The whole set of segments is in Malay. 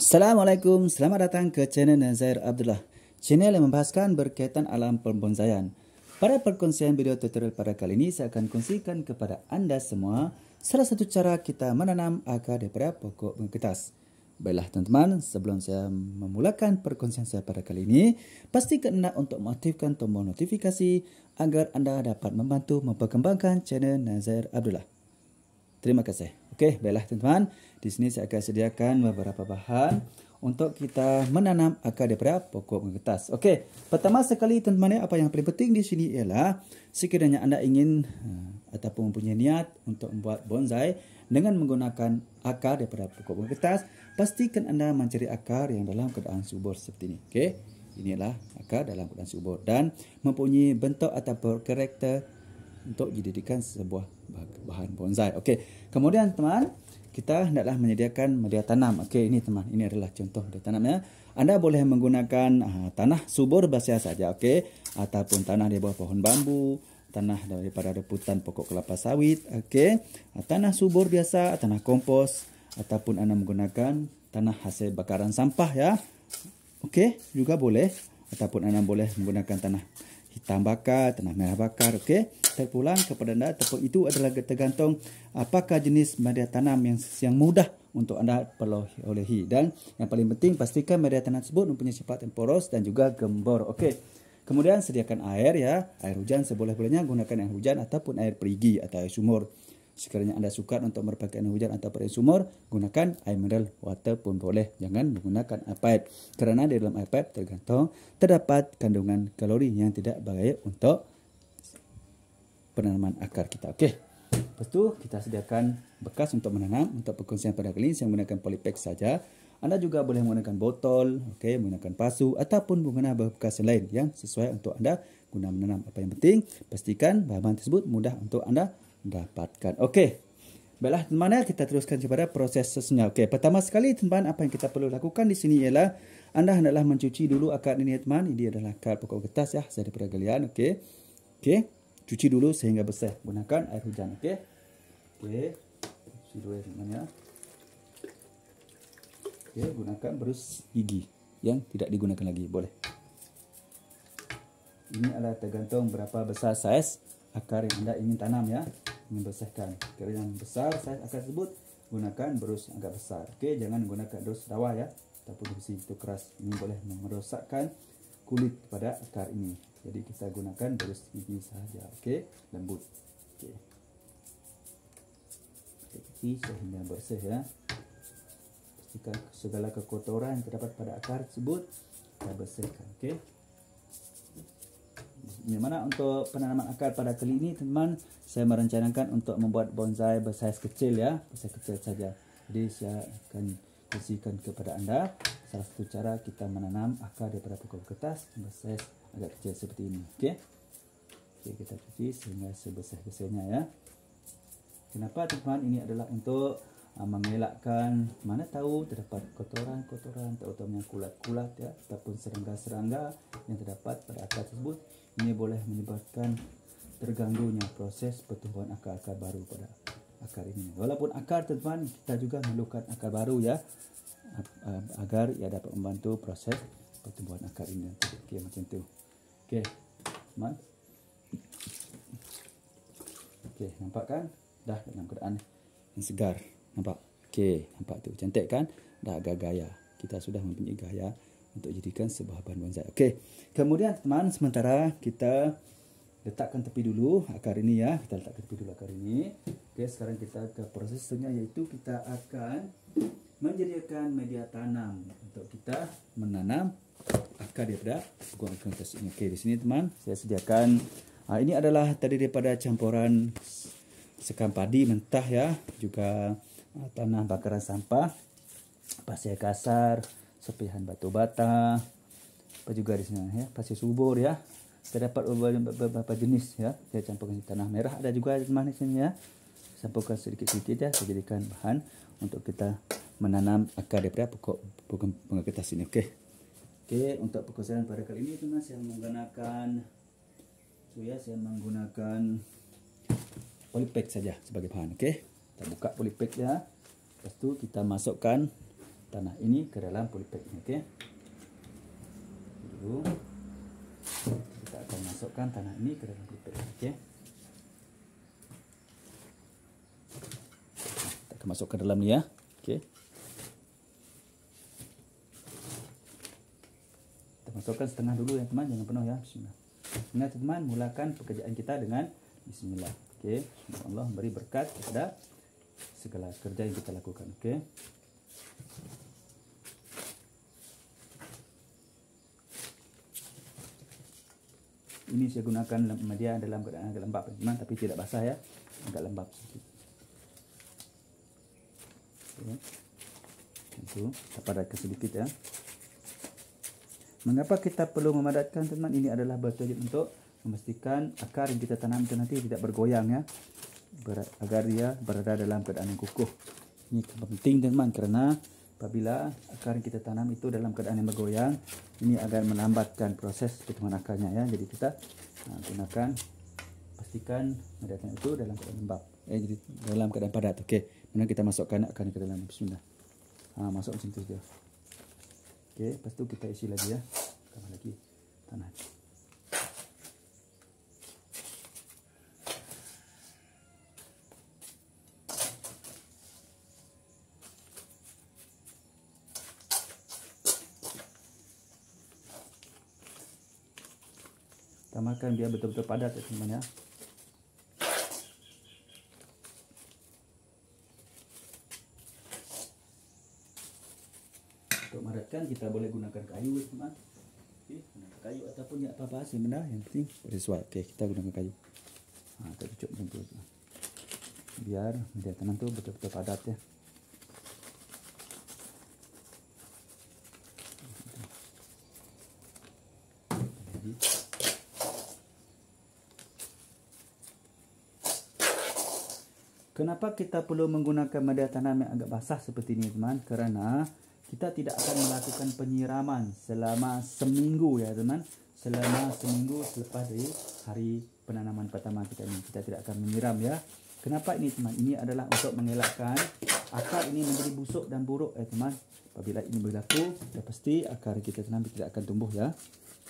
Assalamualaikum, selamat datang ke channel Nazair Abdullah. Channel yang membahaskan berkaitan alam pembonsaian. Pada perkongsian video tutorial pada kali ini, saya akan kongsikan kepada anda semua salah satu cara kita menanam akar daripada pokok bunga kertas. Baiklah teman-teman, sebelum saya memulakan perkongsian saya pada kali ini, pastikan anda untuk mengaktifkan tombol notifikasi agar anda dapat membantu memperkembangkan channel Nazair Abdullah. Terima kasih. Okey, baiklah teman-teman. Di sini saya akan sediakan beberapa bahan untuk kita menanam akar daripada pokok bunga kertas. Okey, pertama sekali teman-teman, apa yang paling penting di sini ialah sekiranya anda ingin ataupun mempunyai niat untuk membuat bonsai dengan menggunakan akar daripada pokok bunga kertas, pastikan anda mencari akar yang dalam keadaan subur seperti ini. Okey, inilah akar dalam keadaan subur dan mempunyai bentuk ataupun karakter untuk dijadikan sebuah bahan bonsai. Okey, kemudian teman, kita hendaklah menyediakan media tanam. Okey, ini teman, ini adalah contoh media tanamnya. Anda boleh menggunakan tanah subur basah saja, okey, ataupun tanah di bawah pohon bambu, tanah daripada reputan pokok kelapa sawit, okey, tanah subur biasa, tanah kompos, ataupun anda menggunakan tanah hasil bakaran sampah ya. Okey, juga boleh, ataupun anda boleh menggunakan tanah hitam bakar, tanah merah bakar, okey. Terpulang kepada anda, ataupun itu adalah tergantung apakah jenis media tanam yang mudah untuk anda perolehi. Dan yang paling penting, pastikan media tanam tersebut mempunyai sifat yang poros dan juga gembor. Okey. Kemudian sediakan air ya, air hujan seboleh-bolehnya, gunakan air hujan ataupun air perigi atau air sumur. Sekiranya anda suka untuk berpakai air hujan atau air sumur, gunakan air mineral water pun boleh. Jangan menggunakan air pipe, kerana di dalam air pipe terdapat kandungan kalori yang tidak baik untuk penanaman akar kita. Okey. Lepas tu kita sediakan bekas untuk menanam. Untuk perkongsian pada kali ini saya menggunakan polypack saja. Anda juga boleh menggunakan botol, okey, menggunakan pasu ataupun menggunakan bekas lain yang sesuai untuk anda guna menanam. Apa yang penting, pastikan bahan tersebut mudah untuk anda dapatkan. Okey. Baiklah teman-teman, kita teruskan kepada proses sesungguhnya. Okey, pertama sekali teman-teman, apa yang kita perlu lakukan di sini ialah anda hendaklah mencuci dulu akar ini teman. Ini adalah akar pokok kertas ya, saya daripada galian. Okey. Okey. Cuci dulu sehingga bersih. Gunakan air hujan. Okey. Okey. Cuci dulu air hujan ya. Okey, gunakan berus gigi yang tidak digunakan lagi. Boleh. Ini adalah tergantung berapa besar saiz akar yang anda ingin tanam ya. Ingin bersihkan. Kalau yang besar saiz akar tersebut, gunakan berus yang agak besar. Okey, jangan gunakan berus rawa ya. Ataupun besi itu keras. Ini boleh merosakkan kulit pada akar ini. Jadi kita gunakan berus gigi sahaja. Okey, lembut. Okey. Cuci sehingga bersih ya. Pastikan segala kekotoran yang terdapat pada akar tersebut kita bersihkan. Okey. Di mana untuk penanaman akar pada kali ini teman, saya merencanakan untuk membuat bonsai bersaiz kecil ya, bersaiz kecil saja. Jadi saya akan kongsikan kepada anda salah satu cara kita menanam akar daripada pokok kertas bersaiz agak kecil seperti ini. Okey. Okey, kita cuci sehingga sebesar-besarnya ya. Kenapa teman-teman? Ini adalah untuk mengelakkan mana tahu terdapat kotoran-kotoran, terutamanya kulat-kulat ya, ataupun serangga-serangga yang terdapat pada akar tersebut. Ini boleh menyebabkan terganggunya proses pertumbuhan akar-akar baru pada akar ini. Walaupun akar teman-teman, kita juga memerlukan akar baru ya, agar ia dapat membantu proses pertumbuhan akar ini. Okey, macam tu. Okey, teman. Okey, nampak kan? Dah dalam keadaan yang segar. Nampak? Okey, nampak tu. Cantik kan? Dah agak gaya. Kita sudah mempunyai gaya untuk jadikan sebuah bahan bonsai. Okey. Kemudian teman, sementara kita letakkan tepi dulu akar ini ya. Kita letakkan tepi dulu akar ini. Okey, sekarang kita ke prosesnya, iaitu kita akan menyediakan media tanam untuk kita menanam akar daripada pokok kertas ini. Okey, di sini teman, saya sediakan ini adalah tadi daripada campuran sekam padi mentah ya, juga tanah bakaran sampah, pasir kasar, serpihan batu bata, apa juga di sini ya, pasir subur ya. Terdapat beberapa jenis ya. Saya campurkan tanah merah ada juga teman di sini ya. Campurkan sedikit-sedikit ya, saya jadikan bahan untuk kita menanam akar daripada pokok bunga kertas ini. Okey. Okey, untuk perkongsian pada kali ini teman, saya menggunakan polypack saja sebagai bahan. Okey. Kita buka polypack ya. Lepas tu kita masukkan tanah ini ke dalam polybag ini. Okey. Dulu kita akan masukkan tanah ini ke dalam polybag. Okey. Kita akan masuk ke dalam ni ya. Okey. Kita masukkan setengah dulu ya teman, jangan penuh ya. Bismillah. Ingat teman, mulakan pekerjaan kita dengan bismillah. Okey. Semoga Allah memberi berkat kepada segala kerja yang kita lakukan. Okey. Ini saya gunakan media dalam keadaan agak lembab teman, tapi tidak basah ya, agak lembab sedikit. Okay. Itu kita padatkan sedikit ya. Mengapa kita perlu memadatkan teman? Ini adalah bertujuan untuk memastikan akar yang kita tanam itu nanti tidak bergoyang ya, agar dia berada dalam keadaan yang kukuh. Ini penting teman, karena apabila akar yang kita tanam itu dalam keadaan yang bergoyang, ini akan melambatkan proses pertumbuhan akarnya ya. Jadi kita gunakan, pastikan media tanam itu dalam keadaan lembab, jadi dalam keadaan padat. Okey, kemudian kita masukkan akarnya ke dalam. Bismillah. Masuk macam tu saja. Okey, lepas tu kita isi lagi ya, tambah lagi tanah. Tambahkan biar betul-betul padat ya teman ya. Untuk madatkan kita boleh gunakan kayu teman. Okey, kayu ataupun ya apa-apa sih benda, yang penting sesuai. Okey, kita gunakan kayu. Kita cucuk macam tu. Biar media tanam tu betul-betul padat ya. Kenapa kita perlu menggunakan media tanam yang agak basah seperti ini teman? Kerana kita tidak akan melakukan penyiraman selama seminggu ya teman. Selama seminggu selepas dari hari penanaman pertama kita ini, kita tidak akan menyiram ya. Kenapa ini teman? Ini adalah untuk mengelakkan akar ini menjadi busuk dan buruk ya teman. Apabila ini berlaku, sudah pasti akar kita tanam tidak akan tumbuh ya.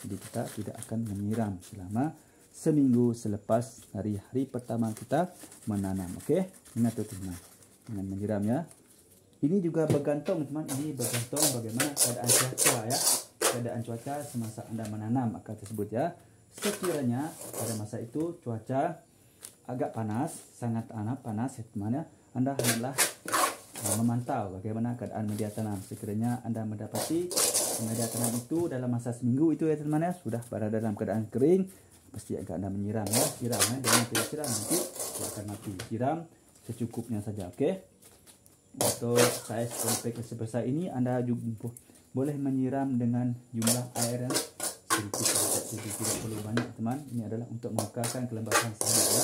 Jadi kita tidak akan menyiram selama seminggu selepas hari pertama kita menanam. Okey, ingat tu teman, dengan menyiram ya. Ini juga bergantung teman, ini bergantung bagaimana keadaan cuaca ya, keadaan cuaca semasa anda menanam akar tersebut ya. Sekiranya pada masa itu cuaca agak panas, sangat panas ya teman ya, anda hendaklah memantau bagaimana keadaan media tanam. Sekiranya anda mendapati media tanam itu dalam masa seminggu itu ya teman ya, sudah berada dalam keadaan kering, pasti akan anda menyiram ya. Siram ya, jangan tidak siram, nanti dia akan mati. Siram secukupnya saja. Okey. Untuk saiz polybag sebesar ini, anda juga boleh menyiram dengan jumlah air yang sedikit saja, tidak perlu banyak teman. Ini adalah untuk mengekalkan kelembapan saja ya.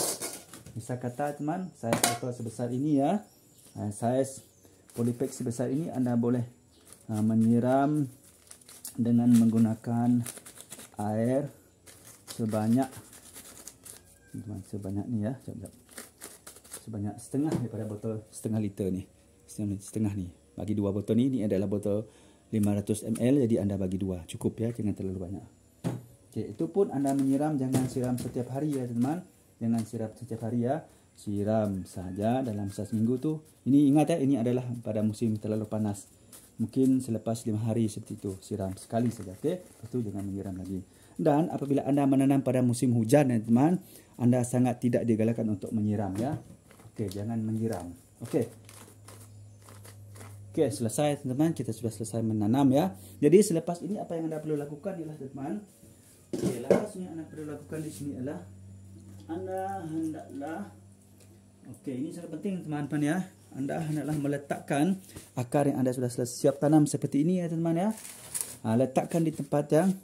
Misal kata teman, saiz botol sebesar ini ya, saiz polybag sebesar ini, anda boleh menyiram dengan menggunakan air sebanyak ni ya, sebanyak setengah daripada botol setengah liter ni, setengah ni. Bagi dua botol ni adalah botol 500 ml, jadi anda bagi dua cukup ya, jangan terlalu banyak. Okey, itu pun anda menyiram jangan siram setiap hari ya teman, jangan siram setiap hari ya, siram saja dalam seminggu tu. Ini ingat ya, ini adalah pada musim terlalu panas, mungkin selepas 5 hari seperti itu, siram sekali saja. Okey, lepas tu jangan menyiram lagi. Dan apabila anda menanam pada musim hujan ya teman, anda sangat tidak digalakkan untuk menyiram ya. Okey, jangan menyiram. Okey. Okey, selesai teman-teman, kita sudah selesai menanam ya. Jadi selepas ini apa yang anda perlu lakukan ialah teman, lepas yang anda perlu lakukan di sini adalah anda hendaklah, okey, ini sangat penting teman-teman ya. Anda hendaklah meletakkan akar yang anda sudah siap tanam seperti ini ya teman ya. Letakkan di tempat yang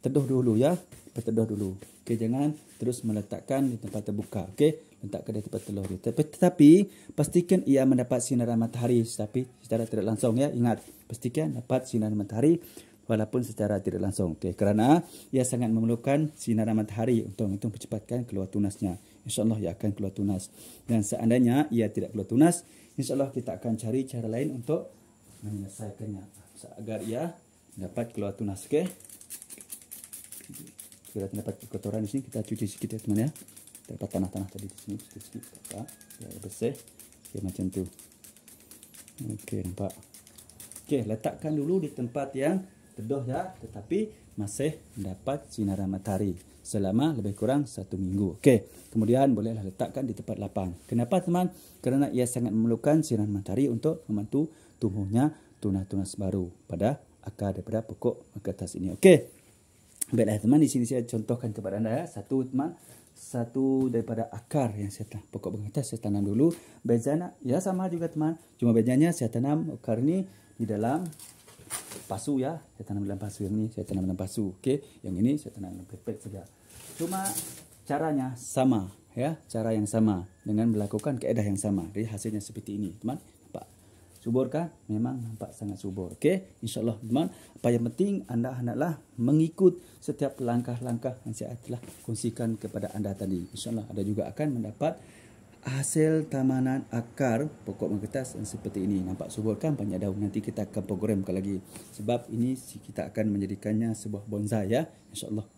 teduh dulu ya, berteduh dulu. Okey, jangan terus meletakkan di tempat terbuka. Okey, letakkan di tempat teduh dulu. Tetapi pastikan ia mendapat sinaran matahari, tapi secara tidak langsung ya. Ingat, pastikan dapat sinaran matahari walaupun secara tidak langsung. Okey, kerana ia sangat memerlukan sinaran matahari untuk mempercepatkan keluar tunasnya. InsyaAllah ia akan keluar tunas. Dan seandainya ia tidak keluar tunas, InsyaAllah kita akan cari cara lain untuk menyelesaikannya agar ia dapat keluar tunas. Okey. Kita dapat kotoran di sini, kita cuci sedikit ya teman ya. Terdapat tanah-tanah tadi di sini sedikit apa ya bersih. Okey, macam tu. Okey, nampak. Okey, letakkan dulu di tempat yang teduh ya, tetapi masih mendapat sinaran matahari selama lebih kurang 1 minggu. Okey, kemudian bolehlah letakkan di tempat lapang. Kenapa teman? Kerana ia sangat memerlukan sinaran matahari untuk membantu tumbuhnya tunas-tunas baru pada akar daripada pokok kertas ini. Okey. Baiklah teman, di sini saya contohkan kepada anda ya. Satu daripada akar yang saya tanam, pokok kertas saya tanam dulu. Bezanya ya sama juga teman. Cuma bedanya saya tanam akar ini di dalam pasu ya. Saya tanam dalam pasu, yang ini saya tanam dalam pasu. Okey, yang ini saya tanam dalam pipet saja. Cuma caranya sama ya, cara yang sama dengan melakukan kaedah yang sama. Jadi hasilnya seperti ini, teman. Nampak subur kan? Memang nampak sangat subur. Okey, insya-Allah teman. Apa yang penting anda hendaklah mengikut setiap langkah-langkah yang saya telah kongsikan kepada anda tadi. Insya-Allah anda juga akan mendapat hasil tamanan akar pokok kertas yang seperti ini. Nampak subur kan, banyak daun. Nanti kita akan programkan lagi. Sebab ini kita akan menjadikannya sebuah bonsai ya. Insya-Allah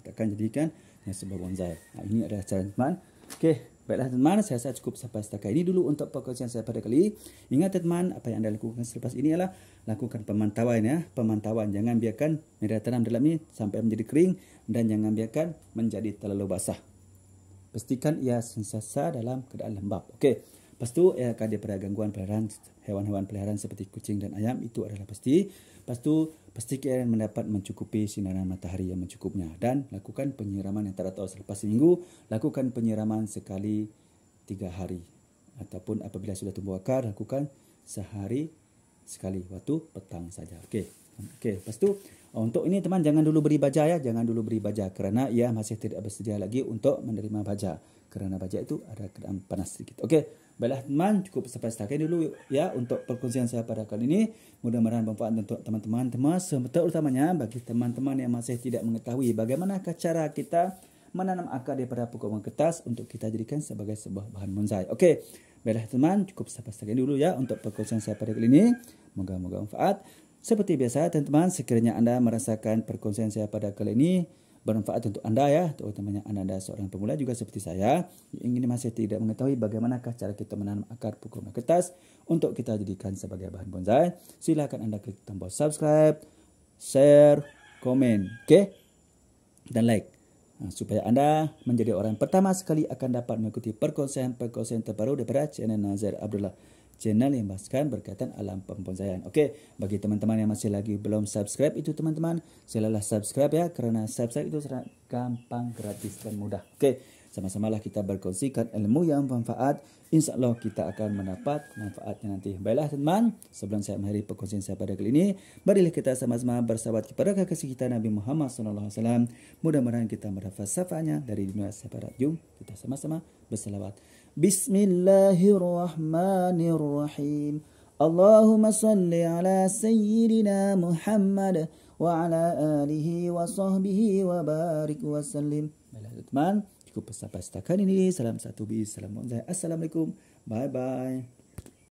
kita akan jadikan sebuah bonsai. Nah, ini adalah cara teman. Okey, baiklah teman, saya rasa cukup sampai setakat ini dulu untuk perkongsian saya pada kali. Ingat teman, apa yang anda lakukan selepas ini adalah lakukan pemantauan ya. Pemantauan, jangan biarkan media tanam dalam ini sampai menjadi kering dan jangan biarkan menjadi terlalu basah. Pastikan ia sentiasa dalam keadaan lembap. Okey. Lepas tu ia akan daripada gangguan peliharaan hewan-hewan peliharaan seperti kucing dan ayam, itu adalah pasti. Lepas tu pastikan mendapat mencukupi sinaran matahari yang mencukupnya dan lakukan penyiraman yang teratur selepas seminggu. Lakukan penyiraman sekali 3 hari ataupun apabila sudah tumbuh akar lakukan sehari sekali waktu petang saja. Okey. Lepas tu untuk ini teman, jangan dulu beri baja ya, jangan dulu beri baja kerana ia masih tidak bersedia lagi untuk menerima baja. Kerana baja itu ada keadaan panas sedikit. Okey, baiklah teman, cukup sampai setakat dulu ya untuk perkongsian saya pada kali ini. Mudah-mudahan bermanfaat untuk teman-teman, terutamanya bagi teman-teman yang masih tidak mengetahui bagaimanakah cara kita menanam akar daripada pokok kertas untuk kita jadikan sebagai sebuah bahan bonsai. Okey, baiklah teman, cukup sampai setakat dulu ya untuk perkongsian saya pada kali ini. Moga-moga manfaat. Seperti biasa teman-teman, sekiranya anda merasakan perkongsian saya pada kali ini bermanfaat untuk anda ya, terutamanya anda seorang pemula juga seperti saya yang ingin masih tidak mengetahui bagaimanakah cara kita menanam akar pokok kertas untuk kita jadikan sebagai bahan bonsai, silakan anda klik tombol subscribe, share, komen, okey, dan like. Supaya anda menjadi orang pertama sekali akan dapat mengikuti perkongsian terbaru daripada channel Nazair Abdullah, channel yang membahaskan berkaitan alam pembonsaian. Okey, bagi teman-teman yang masih lagi belum subscribe itu teman-teman, silalah subscribe ya, kerana subscribe itu sangat gampang, gratis dan mudah. Okey, sama-samalah kita berkongsikan ilmu yang bermanfaat. InsyaAllah kita akan mendapat manfaatnya nanti. Baiklah teman, sebelum saya mengakhiri perkongsian saya pada kali ini, marilah kita sama-sama bersalawat kepada kekasih kita Nabi Muhammad SAW. Mudah-mudahan kita mendapat syafaatnya dari dunia sampai jum. Kita sama-sama bersalawat. Bismillahirrahmanirrahim. Allahumma salli ala Sayyidina Muhammad wa ala alihi wa sahbihi wa barik wa sallim. Baiklah teman, cukup sampai setakat ini. Salam satu bis, salam bonsai. Assalamualaikum. Bye bye.